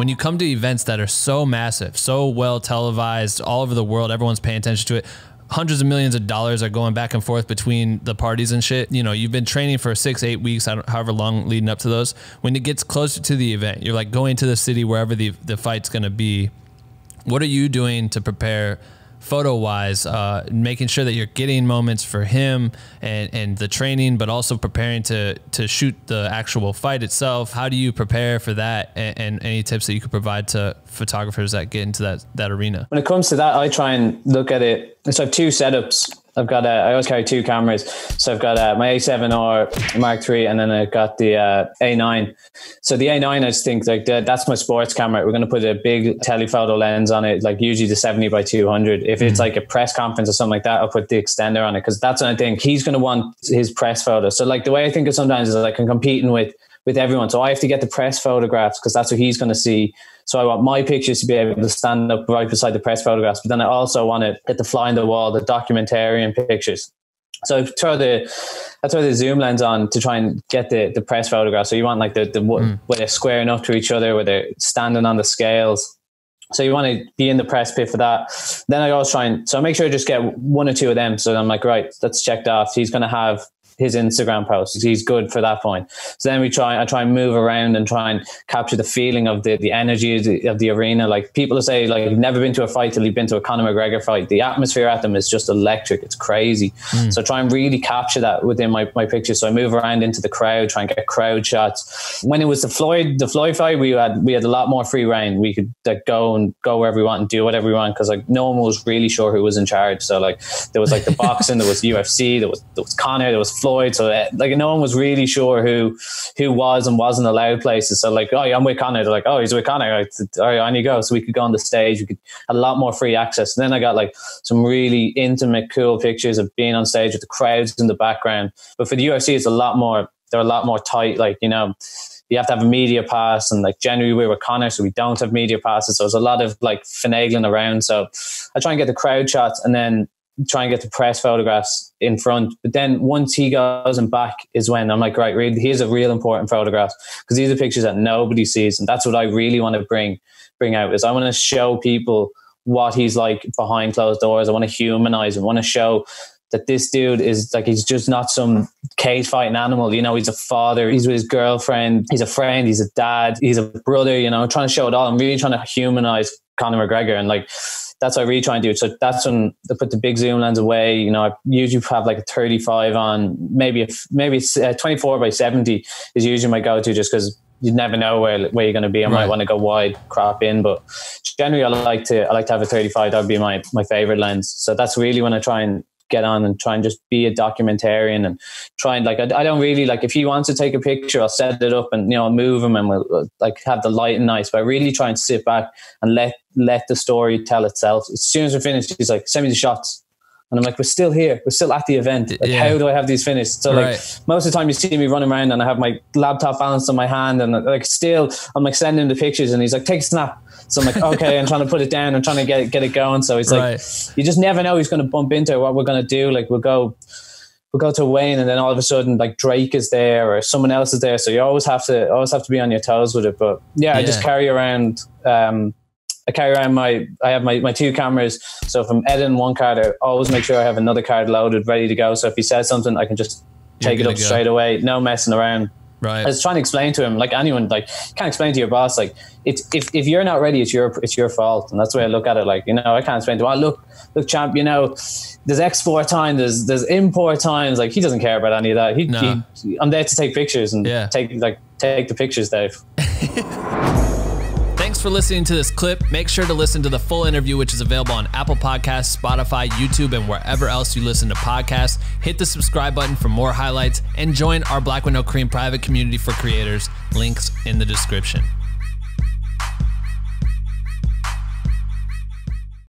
when you come to events that are so massive, so well televised all over the world, everyone's paying attention to it. Hundreds of millions of dollars are going back and forth between the parties and shit. You know, you've been training for 6-8 weeks, however long leading up to those. When it gets closer to the event, you're like going to the city, wherever the fight's going to be. What are you doing to prepare photo wise, making sure that you're getting moments for him and the training, but also preparing to shoot the actual fight itself? How do you prepare for that? And any tips that you could provide to photographers that get into that arena? When it comes to that, I try and look at it. So I have two setups. I always carry two cameras. So I've got my A7R Mark III, and then I've got the A9. So the A9, I just think like that's my sports camera. We're going to put a big telephoto lens on it, like usually the 70x200. If it's like a press conference or something like that, I'll put the extender on it, because that's what I think he's going to want his press photo. So like the way I think of sometimes is like I'm competing with everyone. So I have to get the press photographs because that's what he's going to see. So I want my pictures to be able to stand up right beside the press photographs. But then I also want to get the fly on the wall, the documentarian pictures. So I throw the zoom lens on to try and get the press photograph. So you want like where they're squaring up to each other, where they're standing on the scales. So you want to be in the press pit for that. Then I always so I make sure I just get one or two of them. So I'm like, right, that's checked off. He's going to have his Instagram posts. He's good for that point. So then I try and move around and try and capture the feeling of the energy of the arena. Like people say, like, you've never been to a fight till you've been to a Conor McGregor fight. The atmosphere at them is just electric. It's crazy. So I try and really capture that within my pictures. So I move around into the crowd, try and get crowd shots. When it was the Floyd fight, we had a lot more free reign. We could go wherever we want and do whatever we want, because like no one was really sure who was in charge. So like there was like the boxing, there was UFC, there was Conor, there was Floyd. So like no one was really sure who was and wasn't allowed places. So like, oh yeah, I'm with Conor. They're like, oh, he's with Conor. All right, on you go. So we could go on the stage. We could have a lot more free access. And then I got like some really intimate, cool pictures of being on stage with the crowds in the background. But for the UFC, it's they're a lot more tight. Like, you know, you have to have a media pass, and like generally we're with Conor, so we don't have media passes. So there's a lot of like finagling around. So I try and get the crowd shots and then try and get the press photographs in front. But then once he goes and back is when I'm like, right, really, here's a real important photograph, because these are pictures that nobody sees. And that's what I really want to bring out, is I want to show people what he's like behind closed doors. I want to humanize him. I want to show that this dude is like, he's just not some cage fighting animal. You know, he's a father, he's with his girlfriend, he's a friend, he's a dad, he's a brother. You know, I'm trying to show it all. I'm really trying to humanize Conor McGregor, and like that's what I really try and do. So that's when I put the big zoom lens away. You know, I usually have like a 35 on, maybe 24x70 is usually my go-to, just because you never know where you're going to be. I might want to go wide, crop in, but generally I like to have a 35. That would be my favorite lens. So that's really when I try and get on and try and just be a documentarian, and try and like, I don't really like, if he wants to take a picture, I'll set it up and, you know, move him and we'll like have the lighting nice, but I really try and sit back and let the story tell itself. As soon as we're finished, he's like, send me the shots. And I'm like, we're still here. We're still at the event. Like, how do I have these finished? So like most of the time you see me running around and I have my laptop balanced on my hand, and like still I'm like sending him the pictures, and he's like, take a snap. So I'm like, okay, I'm trying to put it down. I'm trying to get it going. So he's like, you just never know who's going to bump into, what we're going to do. Like we'll go to Wayne, and then all of a sudden like Drake is there or someone else is there. So you always have to be on your toes with it. But yeah. I just carry around, I have my two cameras. So if I'm editing one card, I always make sure I have another card loaded, ready to go. So if he says something, I can just take it up straight away. No messing around. Right. I was trying to explain to him, like anyone, like you can't explain to your boss, like it's if you're not ready, it's your fault. And that's the way I look at it. Like, you know, I can't explain to him, look champ, you know, there's export time, there's import times. Like he doesn't care about any of that. I'm there to take pictures and take the pictures, Dave. Thanks for listening to this clip. Make sure to listen to the full interview, which is available on Apple Podcasts, Spotify, YouTube, and wherever else you listen to podcasts. Hit the subscribe button for more highlights and join our Black with No Cream private community for creators. Links in the description.